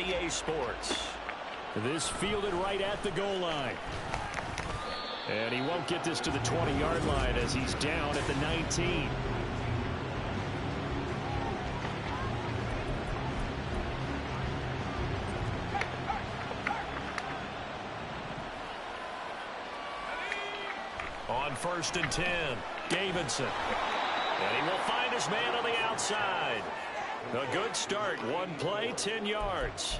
EA Sports. This fielded right at the goal line. And he won't get this to the 20-yard line as he's down at the 19. On 1st and 10, Davidson. And he will find his man on the outside. A good start. One play, 10 yards.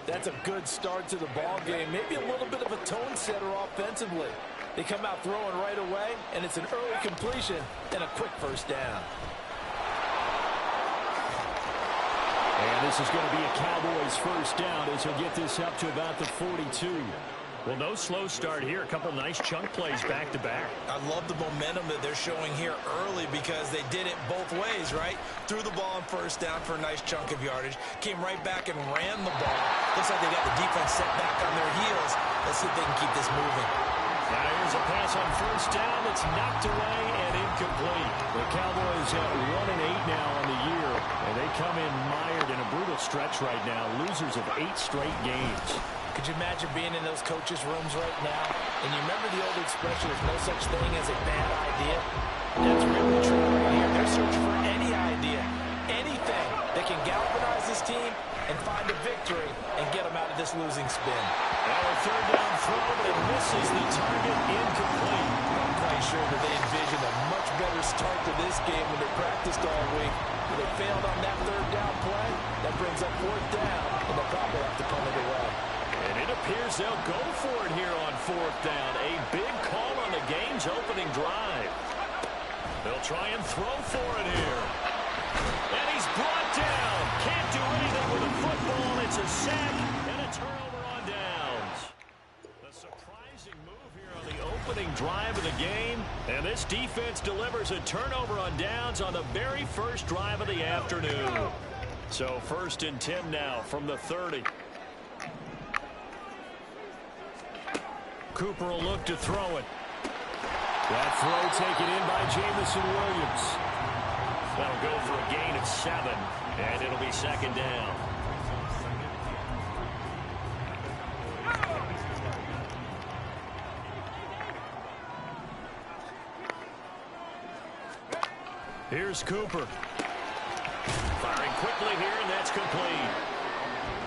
That's a good start to the ball game. Maybe a little bit of a tone setter offensively. They come out throwing right away, and it's an early completion and a quick first down. And this is going to be a Cowboys first down as he'll get this up to about the 42. Well, no slow start here. A couple nice chunk plays back-to-back. I love the momentum that they're showing here early because they did it both ways, right? Threw the ball on first down for a nice chunk of yardage. Came right back and ran the ball. Looks like they got the defense set back on their heels. Let's see if they can keep this moving. Now here's a pass on first down. It's knocked away and incomplete. The Cowboys at 1-8 now on the year, and they come in mired in a brutal stretch right now. Losers of 8 straight games. Could you imagine being in those coaches' rooms right now? And you remember the old expression, there's no such thing as a bad idea? That's really true right here. They're searching for any idea, anything that can galvanize this team and find a victory and get them out of this losing spin. Now a third down throw, but it misses the target, incomplete. I'm quite sure that they envisioned a much better start to this game when they practiced all week. But they failed on that third down play. That brings up 4th down, and they'll probably have to punt it away. And it appears they'll go for it here on 4th down. A big call on the game's opening drive. They'll try and throw for it here. And he's brought down. Can't do anything with a football. It's a sack and a turnover on downs. A surprising move here on the opening drive of the game. And this defense delivers a turnover on downs on the very first drive of the afternoon. So 1st and 10 now from the 30. Cooper will look to throw it. That throw taken in by Jamison Williams. That'll go for a gain of 7, and it'll be 2nd down. Here's Cooper. Firing quickly here, and that's complete.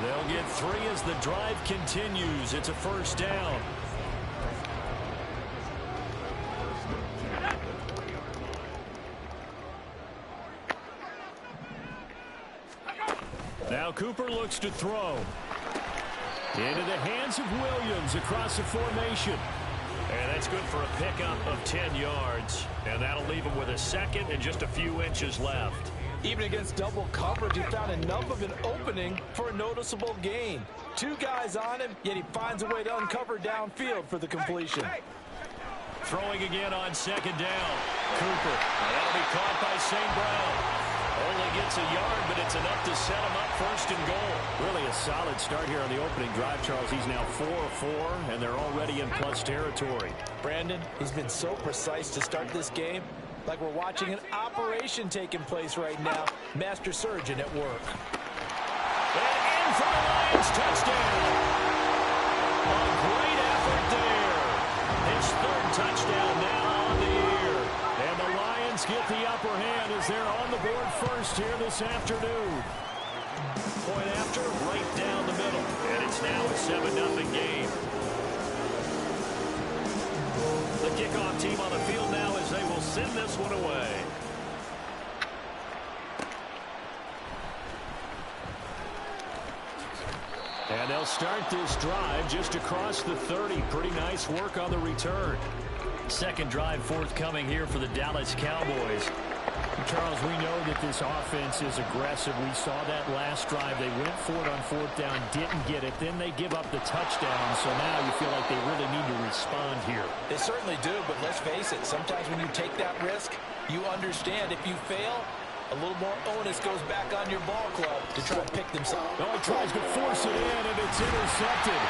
They'll get 3 as the drive continues. It's a first down. Now Cooper looks to throw. Into the hands of Williams across the formation. And that's good for a pickup of 10 yards. And that'll leave him with a second and just a few inches left. Even against double coverage, he found enough of an opening for a noticeable gain. 2 guys on him, yet he finds a way to uncover downfield for the completion. Throwing again on 2nd down. Cooper. That'll be caught by St. Brown. Only gets a yard, but it's enough to set him up 1st and goal. Really a solid start here on the opening drive, Charles. He's now 4 of 4, and they're already in plus territory. Brandon, he's been so precise to start this game, like we're watching an operation taking place right now. Master surgeon at work. And in for the Lions, touchdown. A great effort there. His 3rd touchdown now on the year. And the Lions get the upper hand as they're on the board first here this afternoon. Point after, right down the middle. And it's now a 7-0 game. The kickoff team on the field now as they will send this one away. And they'll start this drive just across the 30. Pretty nice work on the return. 2nd drive forthcoming here for the Dallas Cowboys. Charles, we know that this offense is aggressive. We saw that last drive. They went for it on 4th down, didn't get it. Then they give up the touchdown. So now you feel like they really need to respond here. They certainly do, but let's face it. Sometimes when you take that risk, you understand if you fail, a little more onus goes back on your ball club to try to pick themselves. Oh, he tries to force it in, and it's intercepted.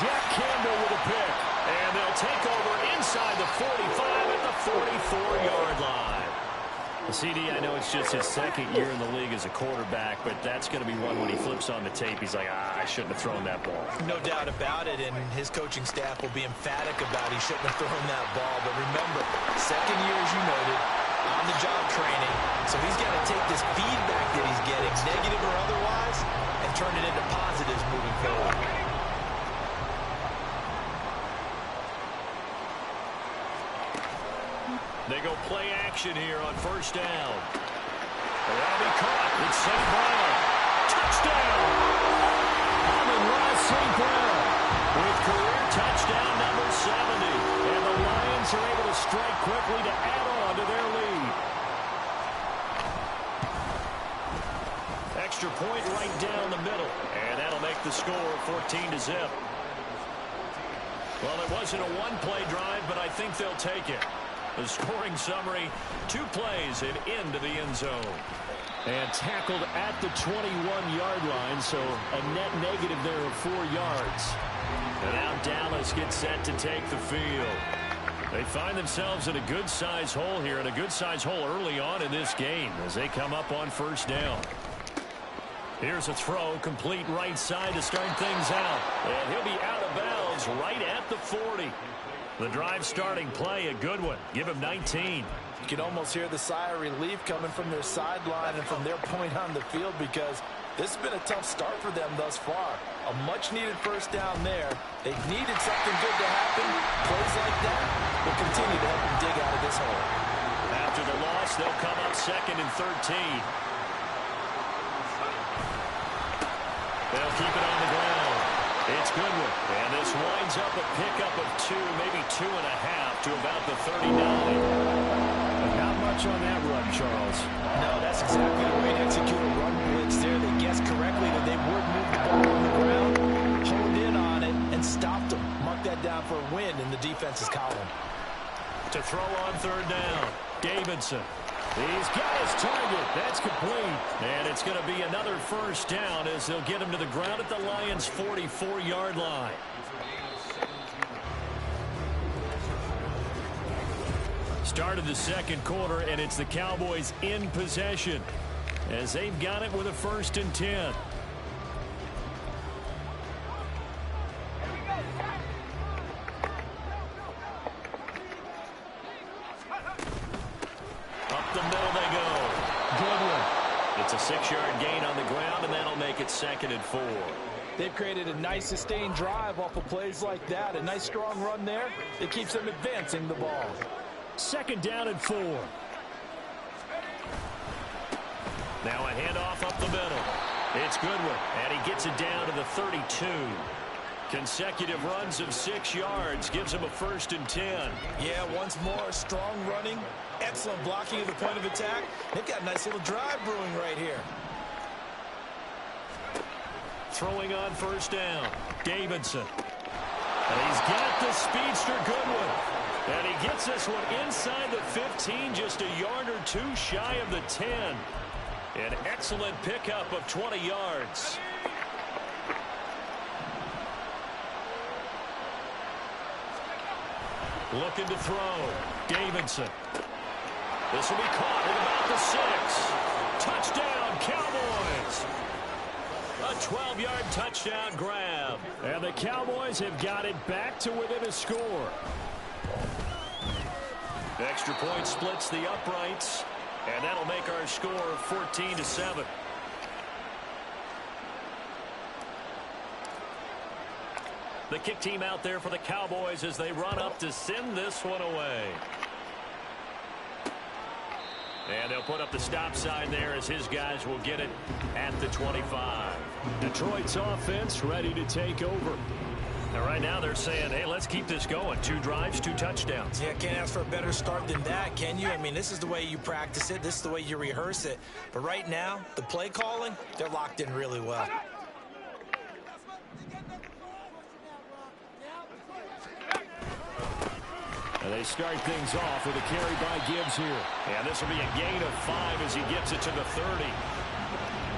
Jack Campbell with a pick. And they'll take over inside the 45 at the 44-yard line. CD, I know it's just his second year in the league as a quarterback, but that's going to be one when he flips on the tape. He's like, I shouldn't have thrown that ball. No doubt about it, and his coaching staff will be emphatic about he shouldn't have thrown that ball. But remember, second year, as you noted, on-the-job training. So he's got to take this feedback that he's getting, negative or otherwise, and turn it into positives moving forward. They go play action here on first down. That'll be caught. It's St. Brown. Touchdown! Amon-Ra St. Brown with career touchdown number 70. And the Lions are able to strike quickly to add on to their lead. Extra point right down the middle. And that'll make the score 14-0. Well, it wasn't a one-play drive, but I think they'll take it. The scoring summary, 2 plays and into the end zone. And tackled at the 21-yard line, so a net negative there of 4 yards. And now Dallas gets set to take the field. They find themselves in a good-sized hole here, and a good-sized hole early on in this game as they come up on first down. Here's a throw, complete right side to start things out. And he'll be out of bounds right at the 40. The drive starting play, a good one. Give him 19. You can almost hear the sigh of relief coming from their sideline and from their point on the field, because this has been a tough start for them thus far. A much-needed first down there. They've needed something good to happen. Plays like that will continue to help them dig out of this hole. After the loss, they'll come up 2nd and 13. They'll keep it on the ground. It's Goodwin, and this winds up a pickup of 2, maybe 2.5 to about the 39. Not much on that run, Charles. No, that's exactly the way to execute a run blitz there. They guessed correctly that they would move the ball on the ground, honed in on it, and stopped them. Mark that down for a win in the defense's column. To throw on 3rd down, Davidson. He's got his target. That's complete. And it's going to be another first down as they'll get him to the ground at the Lions' 44-yard line. Start of the second quarter, and it's the Cowboys in possession as they've got it with a 1st and 10. Up the middle they go. Goodwin. It's a 6-yard gain on the ground, and that'll make it 2nd and 4. They've created a nice sustained drive off of plays like that. A nice strong run there that keeps them advancing the ball. 2nd down and 4. Now a handoff up the middle. It's Goodwin, and he gets it down to the 32. Consecutive runs of 6 yards gives him a 1st and 10. Yeah, once more, strong running, excellent blocking at the point of attack. They've got a nice little drive brewing right here. Throwing on 1st down, Davidson. And he's got the speedster Goodwin. And he gets this one inside the 15, just a yard or 2 shy of the 10. An excellent pickup of 20 yards. Looking to throw. Davidson. This will be caught at about the 6. Touchdown, Cowboys. A 12-yard touchdown grab. And the Cowboys have got it back to within a score. The extra point splits the uprights, and that'll make our score 14-7. The kick team out there for the Cowboys as they run up to send this one away. And they'll put up the stop sign there as his guys will get it at the 25. Detroit's offense ready to take over. Now, right now they're saying, hey, let's keep this going. 2 drives, 2 touchdowns. Yeah, can't ask for a better start than that, can you? I mean, this is the way you practice it. This is the way you rehearse it. But right now, the play calling, they're locked in really well. And they start things off with a carry by Gibbs here. And this will be a gain of 5 as he gets it to the 30.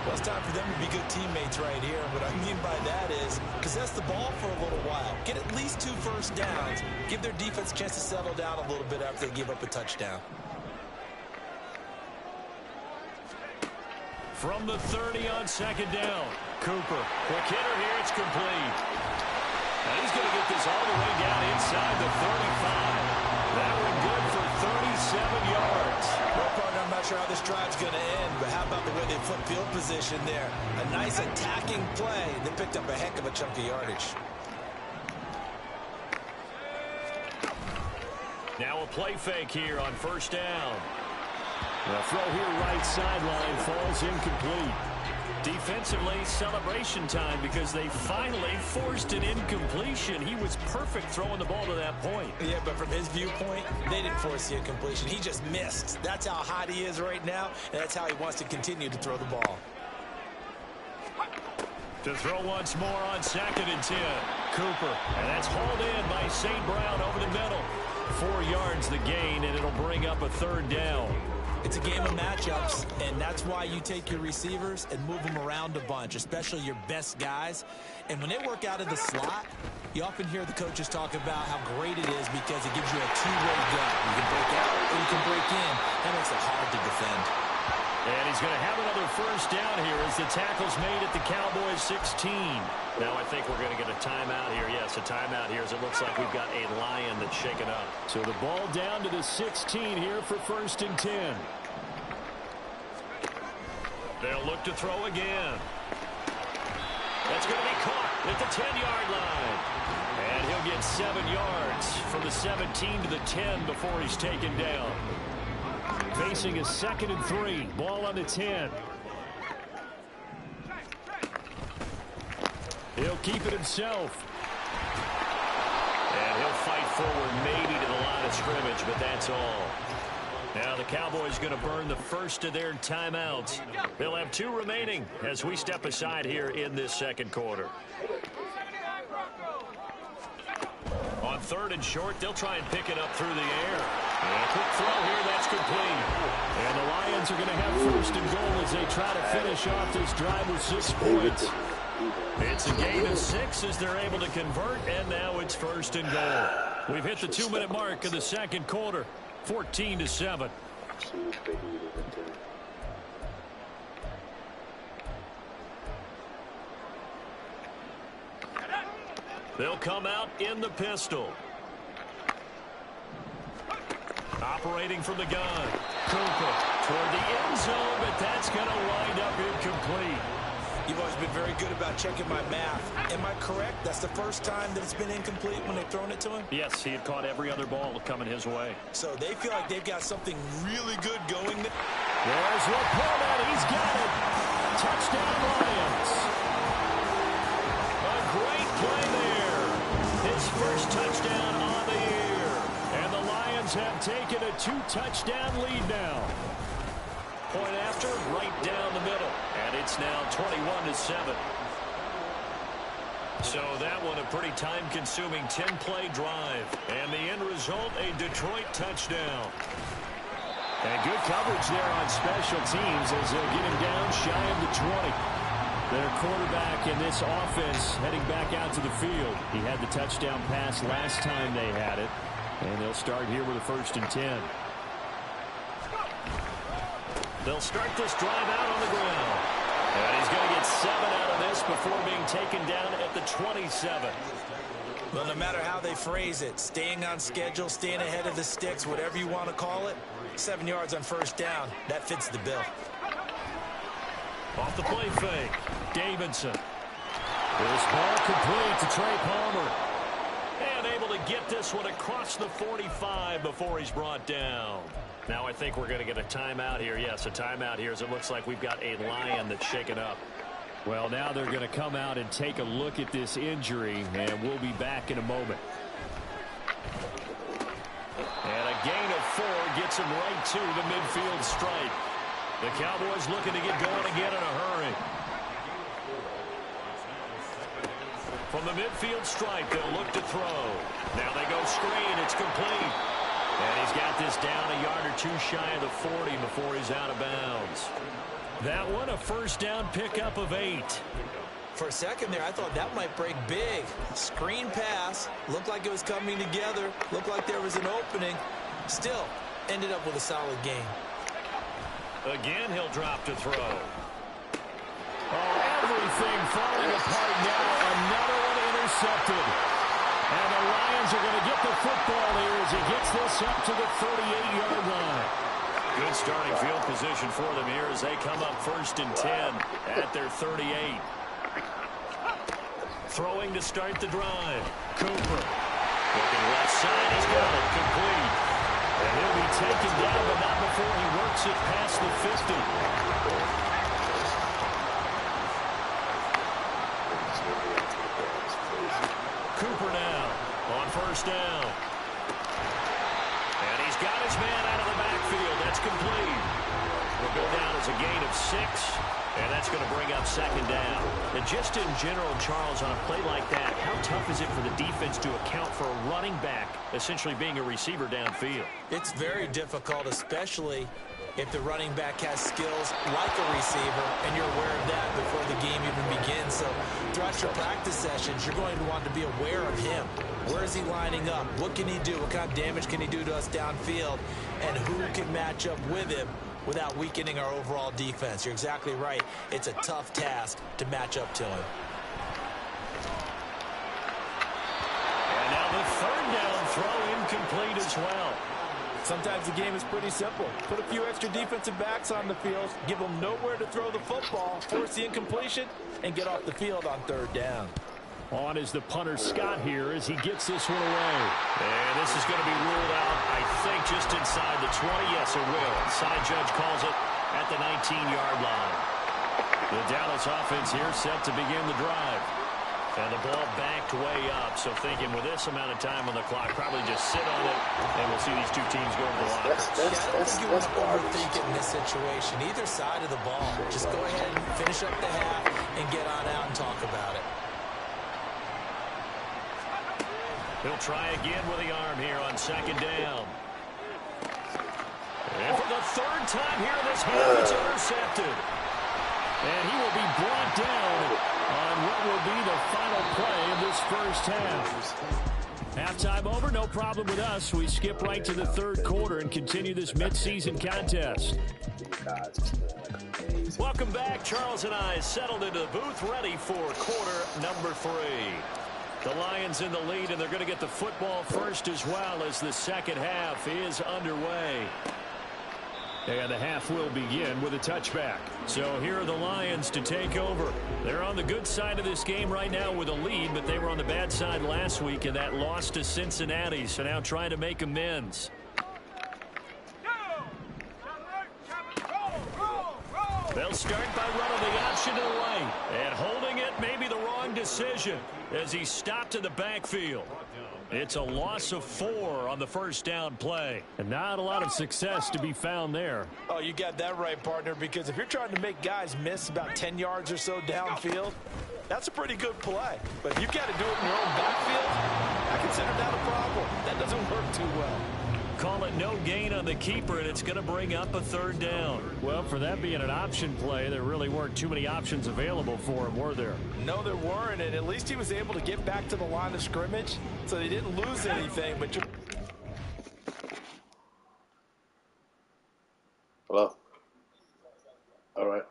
Well, it's time for them to be good teammates right here. What I mean by that is possess the ball for a little while. Get at least 2 first downs. Give their defense a chance to settle down a little bit after they give up a touchdown. From the 30 on second down. Cooper, quick hitter here, it's complete. And he's going to get this all the way down inside the 35. That one good for 37 yards. Well, partner, I'm not sure how this drive's going to end, but how about the way they flip field position there? A nice attacking play. They picked up a heck of a chunk of yardage. Now a play fake here on first down. The throw here right sideline falls incomplete. Defensively, celebration time because they finally forced an incompletion. He was perfect throwing the ball to that point. Yeah, but from his viewpoint, they didn't force the incompletion. He just missed. That's how hot he is right now, and that's how he wants to continue to throw the ball. To throw once more on 2nd and 10. Cooper, and that's hauled in by St. Brown over the middle. 4 yards the gain, and it'll bring up a 3rd down. It's a game of matchups, and that's why you take your receivers and move them around a bunch, especially your best guys. And when they work out of the slot, you often hear the coaches talk about how great it is because it gives you a two-way go. You can break out or you can break in. That makes it hard to defend. And he's going to have another 1st down here as the tackle's made at the Cowboys 16. Now I think we're going to get a timeout here. Yes, a timeout here as it looks like we've got a Lion that's shaken up. So the ball down to the 16 here for 1st and 10. They'll look to throw again. That's going to be caught at the 10-yard line. And he'll get 7 yards from the 17 to the 10 before he's taken down. Facing a 2nd and 3. Ball on the 10. He'll keep it himself. And he'll fight forward maybe to the line of scrimmage, but that's all. Now the Cowboys going to burn the first of their timeouts. They'll have 2 remaining as we step aside here in this 2nd quarter. On 3rd and short, they'll try and pick it up through the air. And a quick throw here, that's complete. And the Lions are going to have 1st and goal as they try to finish off this drive with 6 points. It's a gain of 6 as they're able to convert, and now it's 1st and goal. We've hit the 2-minute mark of the 2nd quarter, 14-7. They'll come out in the pistol. Operating from the gun. Cooper toward the end zone, but that's going to wind up incomplete. You've always been very good about checking my math. Am I correct? That's the first time that it's been incomplete when they've thrown it to him? Yes, he had caught every other ball coming his way. So they feel like they've got something really good going. There's Laporta. He's got it. Touchdown, Lions. A great play there. His first touchdown on the year. And the Lions have taken a 2-touchdown lead now. Point after, right down the middle. And it's now 21-7. So that one a pretty time-consuming 10-play drive. And the end result, a Detroit touchdown. And good coverage there on special teams as they'll get him down shy of the 20. Their quarterback in this offense heading back out to the field. He had the touchdown pass last time they had it. And they'll start here with a 1st and 10. They'll start this drive out on the ground. And he's going to get 7 out of this before being taken down at the 27. Well, no matter how they phrase it, staying on schedule, staying ahead of the sticks, whatever you want to call it, 7 yards on 1st down, that fits the bill. Off the play fake, Davidson. This ball complete to Trey Palmer. And able to get this one across the 45 before he's brought down. Now I think we're going to get a timeout here. Yes, a timeout here as it looks like we've got a Lion that's shaken up. Well, now they're going to come out and take a look at this injury, and we'll be back in a moment. And a gain of 4 gets him right to the midfield stripe. The Cowboys looking to get going again in a hurry. From the midfield stripe, they'll look to throw. Now they go screen. It's complete. And he's got this down a yard or 2 shy of the 40 before he's out of bounds. That one, a 1st down pickup of 8. For a second there, I thought that might break big. Screen pass. Looked like it was coming together. Looked like there was an opening. Still, ended up with a solid game. Again, he'll drop to throw. Everything falling apart now. Another one intercepted. And the Lions are going to get the football here as he gets this up to the 38-yard line. Good starting field position for them here as they come up 1st and 10 at their 38. Throwing to start the drive. Cooper. Looking left side. He's got it complete. And he'll be taken down, but not before he works it past the 50. Cooper now on 1st down. And he's got his man out of the backfield. That's complete. Will go down as a gain of 6. And that's going to bring up 2nd down. And just in general, Charles, on a play like that, how tough is it for the defense to account for a running back essentially being a receiver downfield? It's very difficult, especially if the running back has skills like a receiver, and you're aware of that before the game even begins. So throughout your practice sessions, you're going to want to be aware of him. Where is he lining up? What can he do? What kind of damage can he do to us downfield? And who can match up with him without weakening our overall defense? You're exactly right. It's a tough task to match up to him. And now the 3rd down throw incomplete as well. Sometimes the game is pretty simple. Put a few extra defensive backs on the field, give them nowhere to throw the football, force the incompletion, and get off the field on 3rd down. On is the punter Scott here as he gets this one away. And this is going to be ruled out, I think, just inside the 20. Yes, it will. Side judge calls it at the 19-yard line. The Dallas offense here set to begin the drive. And the ball backed way up. So thinking with this amount of time on the clock, probably just sit on it, and we'll see these two teams go to the line. I don't think you want to overthink it in this situation. Either side of the ball. Just go ahead and finish up the half and get on out and talk about it. He'll try again with the arm here on 2nd down. And for the 3rd time here, this half is intercepted. And he will be brought down on what will be the final play of this 1st half. Halftime over, no problem with us. We skip right to the 3rd quarter and continue this midseason contest. Welcome back. Charles and I settled into the booth ready for quarter number 3. The Lions in the lead, and they're going to get the football first as well as the 2nd half is underway. And the half will begin with a touchback. So here are the Lions to take over. They're on the good side of this game right now with a lead, but they were on the bad side last week in that loss to Cincinnati, so now trying to make amends. They'll start by running the option to the right, and holding it may be the wrong decision as he stopped in the backfield. It's a loss of 4 on the 1st down play. And not a lot of success to be found there. Oh, you got that right, partner, because if you're trying to make guys miss about 10 yards or so downfield, that's a pretty good play. But if you've got to do it in your own backfield, I consider that a problem. That doesn't work too well. Call it no gain on the keeper, and it's going to bring up a 3rd down. Well, for that being an option play, there really weren't too many options available for him, were there? No, there weren't, and at least he was able to get back to the line of scrimmage, so they didn't lose anything. But Hello? All right.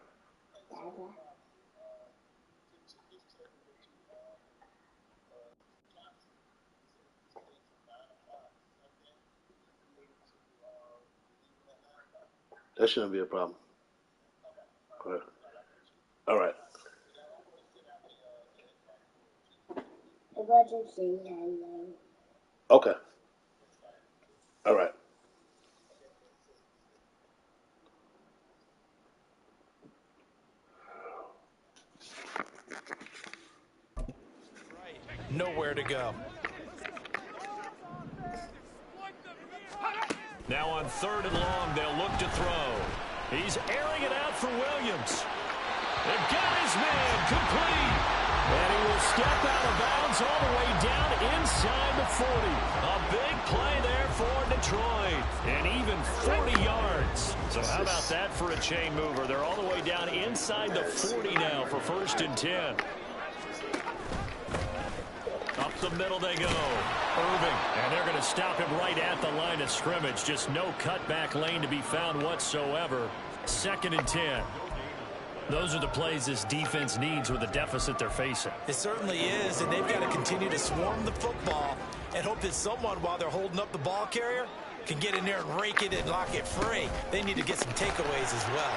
That shouldn't be a problem. All right. Okay. All right. nowhere to go. Now on 3rd and long, they'll look to throw. He's airing it out for Williams. They've got his man complete. And he will step out of bounds all the way down inside the 40. A big play there for Detroit. And even 40 yards. So how about that for a chain mover? They're all the way down inside the 40 now for 1st and 10. Up the middle they go. Irving. And they're going to stop him right at the line of scrimmage. Just no cutback lane to be found whatsoever. 2nd and 10. Those are the plays this defense needs with the deficit they're facing. It certainly is, and they've got to continue to swarm the football and hope that someone, while they're holding up the ball carrier, can get in there and rake it and lock it free. They need to get some takeaways as well.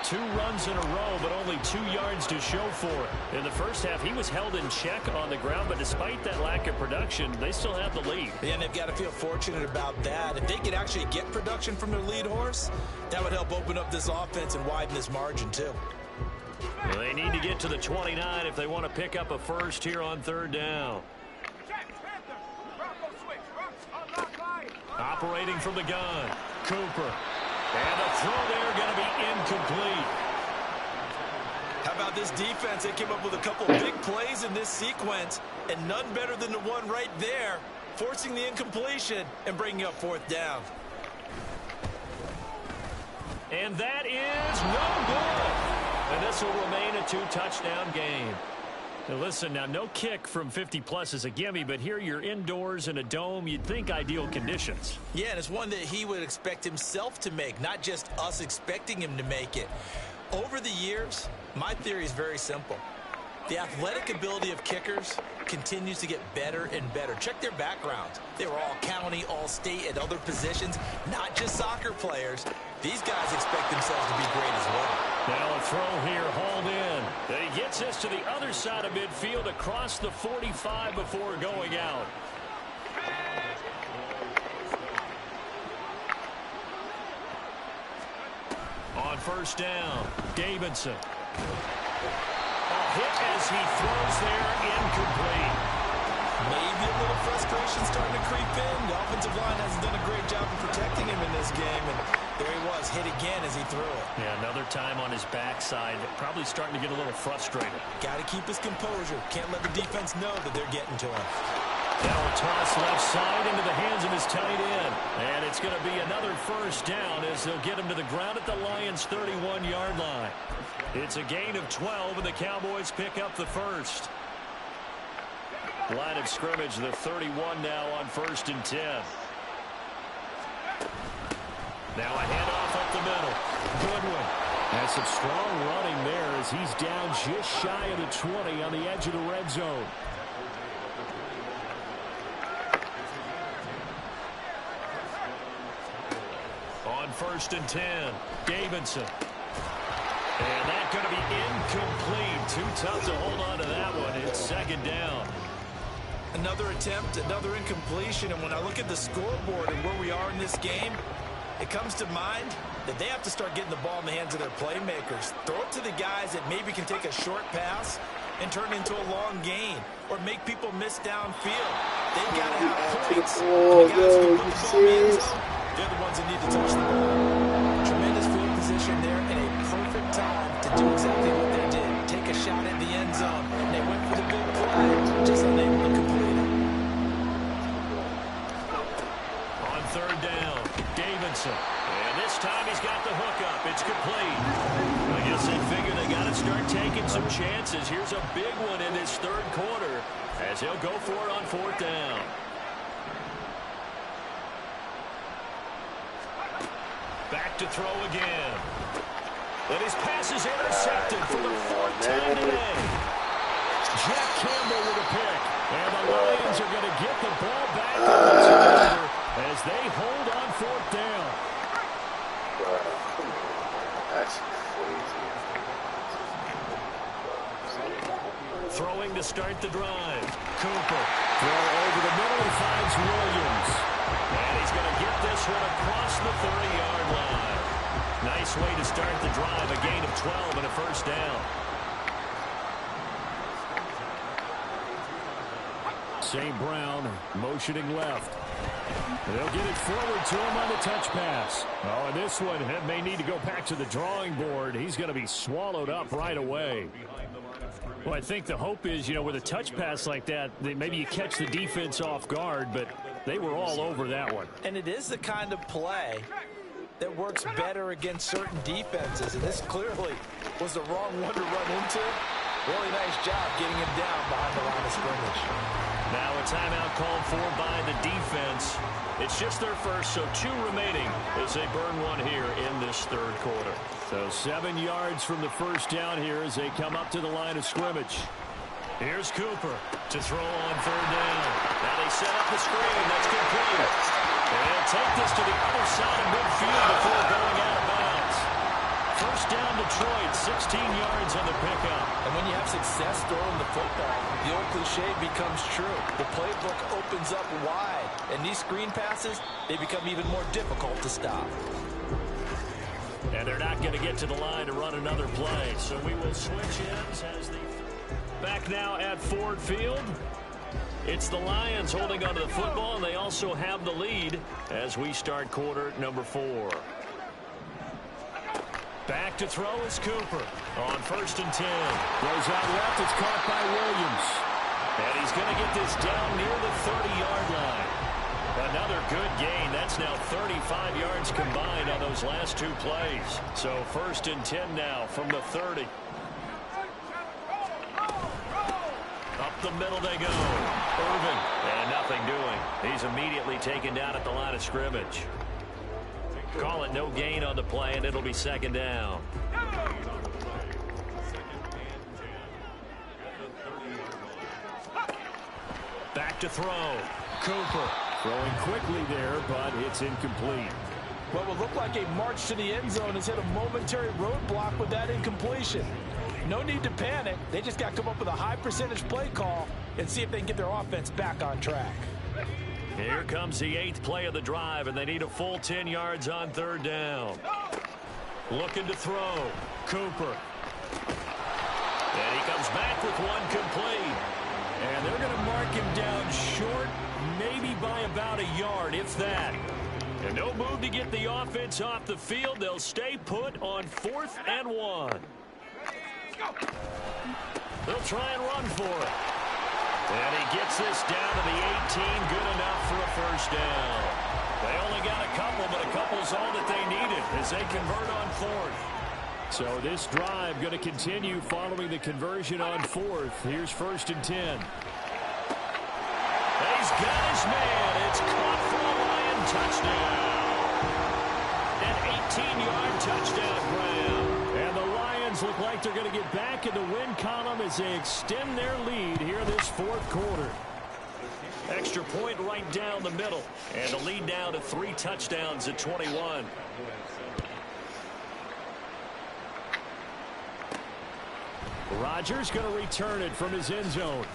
2 runs in a row, but only 2 yards to show for it. In the first half, he was held in check on the ground, but despite that lack of production, they still have the lead. Yeah, and they've got to feel fortunate about that. If they could actually get production from their lead horse, that would help open up this offense and widen this margin too. Well, they need to get to the 29 if they want to pick up a first here on 3rd down. Operating from the gun, Cooper. And the throw there going to be incomplete. How about this defense? They came up with a couple big plays in this sequence, and none better than the one right there, forcing the incompletion and bringing up 4th down. And that is no good. And this will remain a 2-touchdown game. Now listen, now no kick from 50-plus is a gimme, but here you're indoors in a dome. You'd think ideal conditions. Yeah, and it's one that he would expect himself to make, not just us expecting him to make it. Over the years, my theory is very simple. The athletic ability of kickers continues to get better and better. Check their backgrounds. They were all county, all state, at other positions, not just soccer players. These guys expect themselves to be great as well. Now a throw here, hauled in. Then he gets this to the other side of midfield across the 45 before going out. On 1st down, Davidson. A hit as he throws there, incomplete. Maybe a little frustration starting to creep in. The offensive line hasn't done a great job of protecting him in this game, and there he was, hit again as he threw it. Yeah, another time on his backside, probably starting to get a little frustrated. Got to keep his composure. Can't let the defense know that they're getting to him. Now a toss left side into the hands of his tight end. And it's going to be another 1st down as they'll get him to the ground at the Lions' 31-yard line. It's a gain of 12, and the Cowboys pick up the 1st. Line of scrimmage, the 31 now on 1st and 10. Now a handoff up the middle. Goodwin. That's some strong running there as he's down just shy of the 20 on the edge of the red zone. On 1st and 10, Davidson. And that's going to be incomplete. Too tough to hold on to that one. It's 2nd down. Another attempt, another incompletion, and when I look at the scoreboard and where we are in this game, it comes to mind that they have to start getting the ball in the hands of their playmakers. Throw it to the guys that maybe can take a short pass and turn into a long gain or make people miss downfield. They've got to have points. Oh, The guys who no, put you the ball in the end serious? zone, they're the ones that need to touch the ball. Tremendous field position there and a perfect time to do exactly what they did. Take a shot at the end zone. They went for the big play, just unable to complete it. On 3rd down, Davidson. And this time he's got the hook up. It's complete. I guess they figure they got to start taking some chances. Here's a big one in this 3rd quarter as he'll go for it on 4th down. Back to throw again. And his pass is intercepted for the 4th time today. Jack Campbell with a pick. And the Lions are going to get the ball back on the turnover as they hold on 4th down. That's crazy. Throwing to start the drive. Cooper. Throw over the middle and finds Williams. And he's going to get this one across the 30-yard line. Nice way to start the drive. A gain of 12 and a 1st down. St. Brown motioning left. They'll get it forward to him on the touch pass. Oh, and this one may need to go back to the drawing board. He's going to be swallowed up right away. Well, I think the hope is, with a touch pass like that, maybe you catch the defense off guard, but they were all over that one. And it is the kind of play that works better against certain defenses, and this clearly was the wrong one to run into. Really nice job getting him down behind the line of scrimmage. Now a timeout called for by the defense. It's just their first, so 2 remaining as they burn one here in this 3rd quarter. So 7 yards from the first down here as they come up to the line of scrimmage. Here's Cooper to throw on third down. Now they set up the screen. That's complete. And they'll take this to the other side of midfield before going out of bounds. First down Detroit, 16 yards on the pickup. And when you have success throwing the football, the old cliche becomes true. The playbook opens up wide. And these screen passes, they become even more difficult to stop. And they're not going to get to the line to run another play. So we will switch ends as the... Back now at Ford Field. It's the Lions holding onto the football, and they also have the lead as we start quarter number 4. Back to throw is Cooper on 1st and 10. Goes out left. It's caught by Williams. And he's going to get this down near the 30-yard line. Another good gain. That's now 35 yards combined on those last 2 plays. So 1st and 10 now from the 30. Up the middle they go. Irvin. And nothing doing. He's immediately taken down at the line of scrimmage. Call it no gain on the play, and it'll be 2nd down. Back to throw. Cooper. Throwing quickly there, but it's incomplete. What will look like a march to the end zone has hit a momentary roadblock with that incompletion. No need to panic. They just got to come up with a high percentage play call and see if they can get their offense back on track. Here comes the 8th play of the drive, and they need a full 10 yards on 3rd down. Looking to throw. Cooper. And he comes back with one complete. And they're going to mark him down short, maybe by about a yard, if that. And no move to get the offense off the field. They'll stay put on 4th and 1. They'll try and run for it. And he gets this down to the 18. Good enough for a first down. They only got a couple, but a couple's all that they needed as they convert on 4th. So this drive going to continue following the conversion on 4th. Here's 1st and 10. He's got his man. It's caught for a Lion touchdown. An 18-yard touchdown grab. And the Lions look like they're going to get back in the win column as they extend their lead here this 4th quarter. Extra point right down the middle. And the lead down to 3 touchdowns at 21. Rodgers going to return it from his end zone.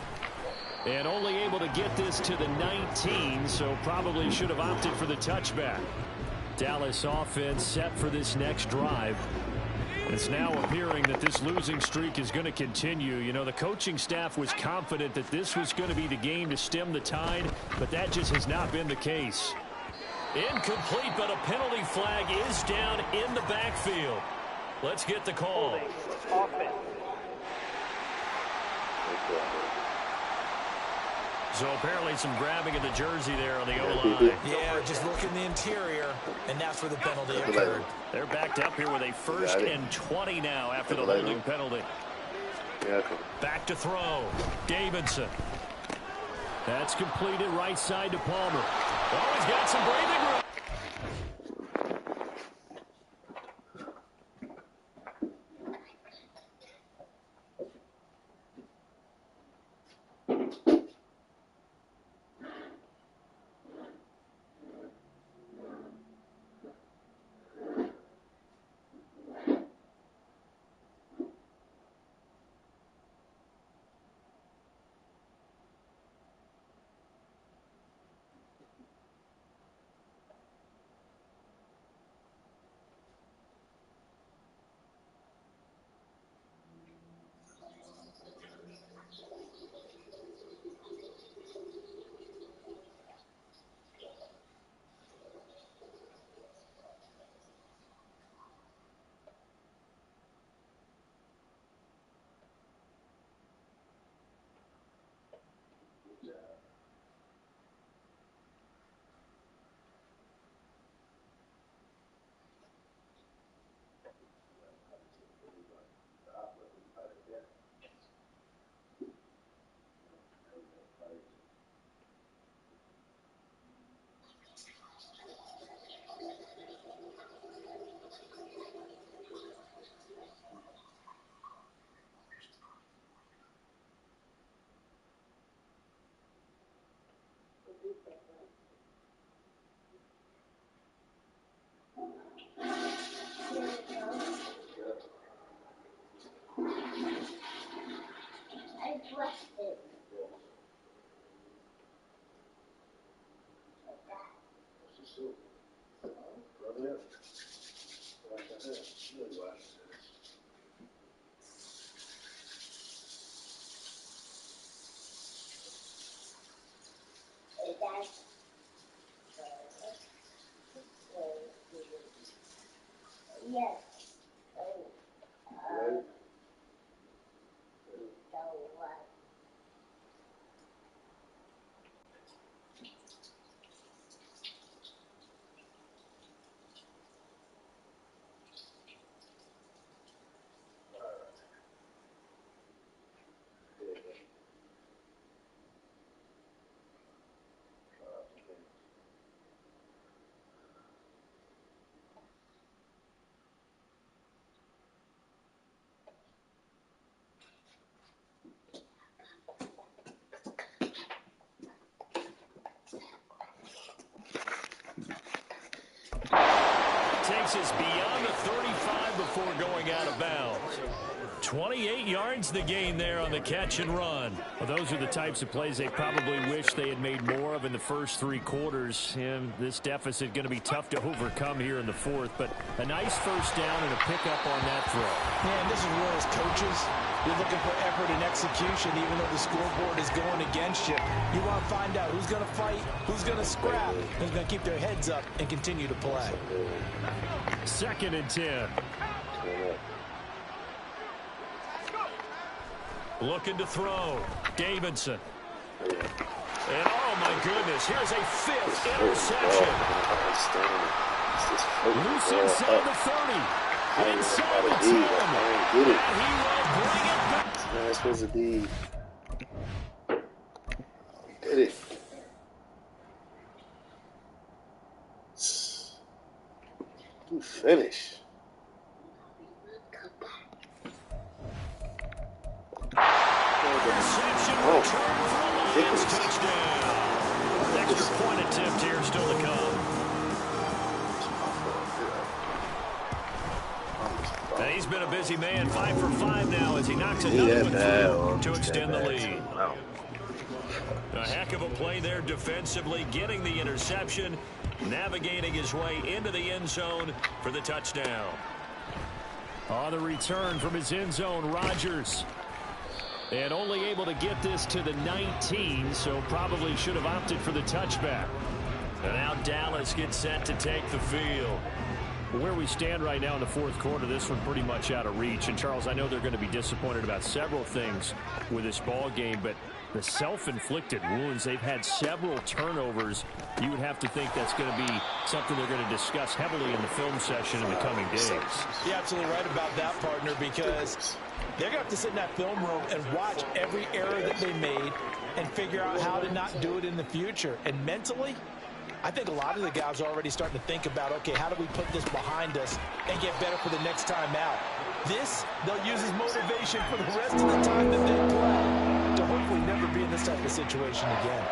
And only able to get this to the 19, so probably should have opted for the touchback. Dallas offense set for this next drive. It's now appearing that this losing streak is going to continue. You know, the coaching staff was confident that this was going to be the game to stem the tide, but that just has not been the case. Incomplete, but a penalty flag is down in the backfield. Let's get the call. So apparently some grabbing of the jersey there on the O-line. Yeah, just look in the interior, and that's where the penalty occurred. They're backed up here with a 1st and 20 now after the holding penalty. Back to throw. Davidson. That's completed right side to Palmer. Oh, he's got some breathing room. Takes us beyond the 35 before going out of bounds. 28 yards the gain there on the catch and run. Well, those are the types of plays they probably wish they had made more of in the first 3 quarters. And this deficit going to be tough to overcome here in the fourth. But a nice first down and a pickup on that throw. Man, this is where as coaches, you're looking for effort and execution even though the scoreboard is going against you. You want to find out who's going to fight, who's going to scrap, who's going to keep their heads up and continue to play. 2nd and 10. Looking to throw. Davidson. And oh my goodness, here's a 5th interception. Loose inside the 30. Inside the 10. And he will bring it back. That's supposed to be. Did it. You finish. Reception return for the Lions touchdown. Extra point attempt here still to come. And he's been a busy man, 5 for 5 now as he knocks another one through to extend the lead. A heck of a play there defensively, getting the interception, navigating his way into the end zone for the touchdown. On the return from his end zone, Rodgers. And only able to get this to the 19, so probably should have opted for the touchback. And now Dallas gets set to take the field. Where we stand right now in the fourth quarter, this one pretty much out of reach. And, Charles, I know they're going to be disappointed about several things with this ball game, but the self-inflicted wounds, they've had several turnovers. You would have to think that's going to be something they're going to discuss heavily in the film session in the coming days. You're absolutely right about that, partner, because they're going to have to sit in that film room and watch every error that they made and figure out how to not do it in the future. And mentally, I think a lot of the guys are already starting to think about, okay, how do we put this behind us and get better for the next time out? This, they'll use as motivation for the rest of the time that they play to hopefully never be in this type of situation again.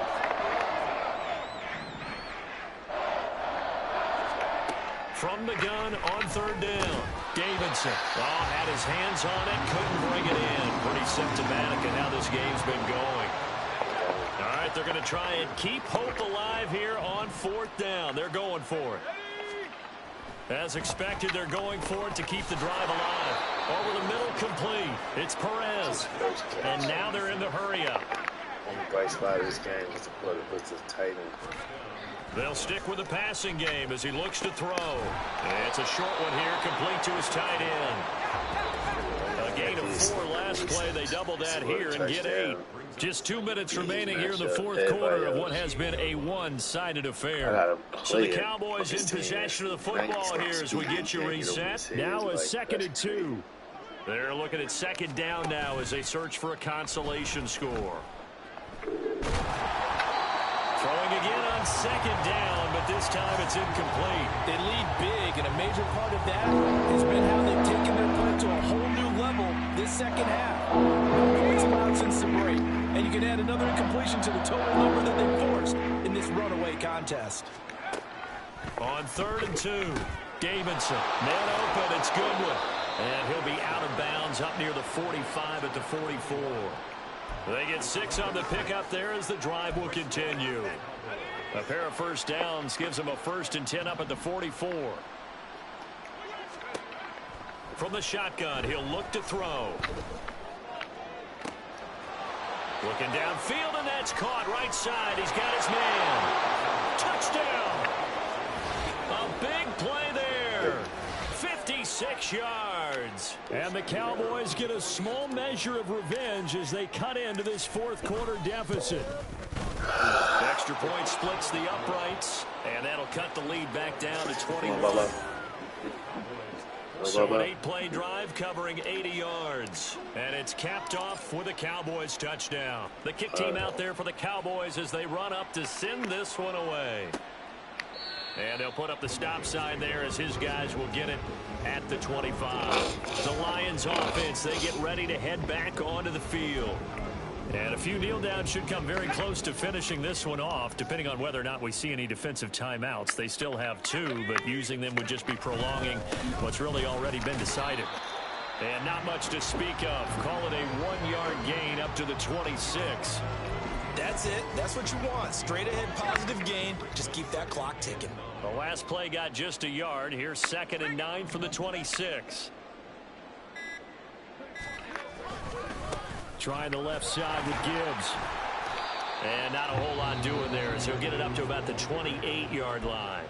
From the gun on 3rd down, Davidson. Oh, had his hands on it, couldn't bring it in. Pretty symptomatic of how this game's been going. All right, they're going to try and keep hope alive here on 4th down. They're going for it. As expected, they're going for it to keep the drive alive. Over the middle, complete. It's Perez. And now they're in the hurry-up. The bright spot of this game is the play that puts us tight in. They'll stick with the passing game as he looks to throw. It's a short one here, complete to his tight end. A gain of 4 last play. They double that here and get 8. Just 2 minutes remaining here in the fourth quarter of what has been a one-sided affair. So the Cowboys in possession of the football here as we get you reset. Now a 2nd and 2. They're looking at 2nd down now as they search for a consolation score. Throwing again on 2nd down, but this time it's incomplete. They lead big, and a major part of that has been how they've taken their play to a whole new level this second half. No points allowed since the break. and you can add another incompletion to the total number that they forced in this runaway contest. On 3rd and 2, Davidson, man open, it's Goodwin. And he'll be out of bounds up near the 45 at the 44. They get 6 on the pickup there as the drive will continue. A pair of first downs gives them a 1st and 10 up at the 44. From the shotgun, he'll look to throw. Looking downfield, and that's caught right side. He's got his man. Touchdown! A big play there. 56 yards. And the Cowboys get a small measure of revenge as they cut into this 4th quarter deficit. Extra point splits the uprights, and that'll cut the lead back down to 21. So an 8-play drive covering 80 yards. And it's capped off with a Cowboys touchdown. The kick team out there for the Cowboys as they run up to send this one away. And they'll put up the stop sign there as his guys will get it at the 25. The Lions offense, they get ready to head back onto the field. And a few kneel downs should come very close to finishing this one off, depending on whether or not we see any defensive timeouts. They still have 2, but using them would just be prolonging what's really already been decided. And not much to speak of. Call it a 1-yard gain up to the 26. That's it. That's what you want. Straight ahead positive gain. Just keep that clock ticking. The last play got just a yard. Here's 2nd and 9 from the 26. Trying the left side with Gibbs. And not a whole lot doing there as he'll get it up to about the 28-yard line.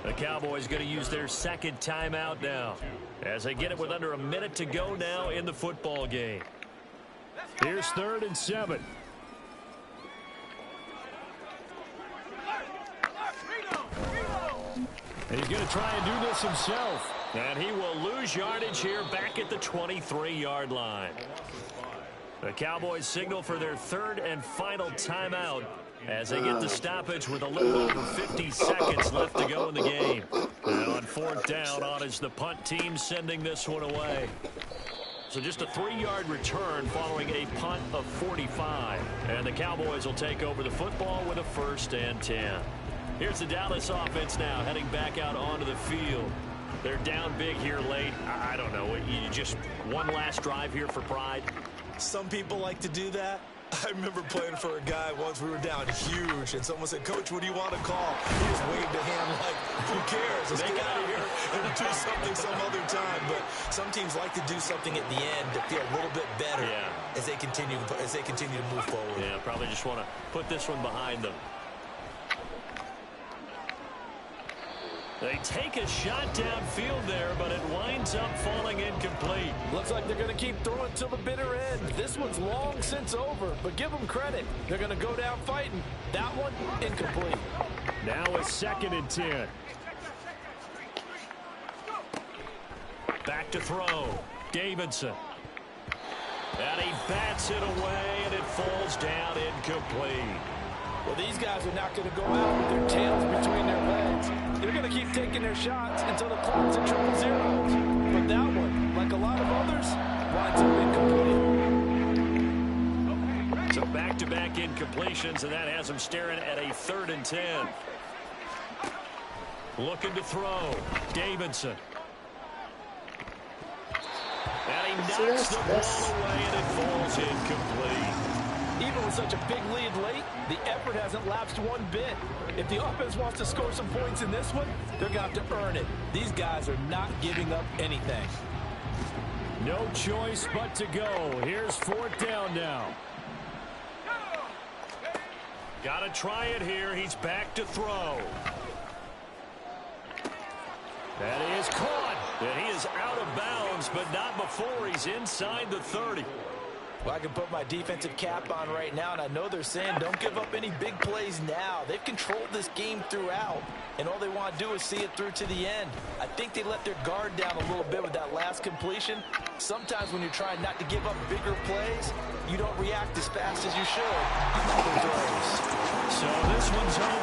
The Cowboys going to use their 2nd timeout now as they get it with under a minute to go now in the football game. Here's 3rd and 7. He's going to try and do this himself. And he will lose yardage here back at the 23-yard line. The Cowboys signal for their 3rd and final timeout as they get the stoppage with a little over 50 seconds left to go in the game. And on 4th down, on is the punt team sending this one away. So just a 3-yard return following a punt of 45. And the Cowboys will take over the football with a 1st and 10. Here's the Dallas offense now heading back out onto the field. They're down big here late. I don't know. You just one last drive here for pride. Some people like to do that. I remember playing for a guy once. We were down huge, and someone said, "Coach, what do you want to call?" He just waved a hand like, "Who cares? Let's get out of here and do something some other time." But some teams like to do something at the end to feel a little bit better as they continue to move forward. Yeah, probably just want to put this one behind them. They take a shot downfield there, but it winds up falling incomplete. Looks like they're going to keep throwing till the bitter end. This one's long since over, but give them credit. They're going to go down fighting. That one, incomplete. Now a 2nd and 10. Back to throw. Davidson. And he bats it away, and it falls down incomplete. Well, these guys are not going to go out with their tails between their legs. They're going to keep taking their shots until the clock's at 0-0. But that one, like a lot of others, winds up incomplete. So back-to-back incompletions, and that has them staring at a 3rd and 10. Looking to throw. Davidson. And he knocks the ball away, and it falls incomplete. Even with such a big lead late, the effort hasn't lapsed one bit. If the offense wants to score some points in this one, they're going to have to earn it. These guys are not giving up anything. No choice but to go. Here's 4th down now. Got to try it here. He's back to throw. That is caught. And he is out of bounds, but not before he's inside the 30. Well, I can put my defensive cap on right now, and I know they're saying don't give up any big plays now. They've controlled this game throughout, and all they want to do is see it through to the end. I think they let their guard down a little bit with that last completion. Sometimes when you're trying not to give up bigger plays, you don't react as fast as you should on other throws. So this one's over.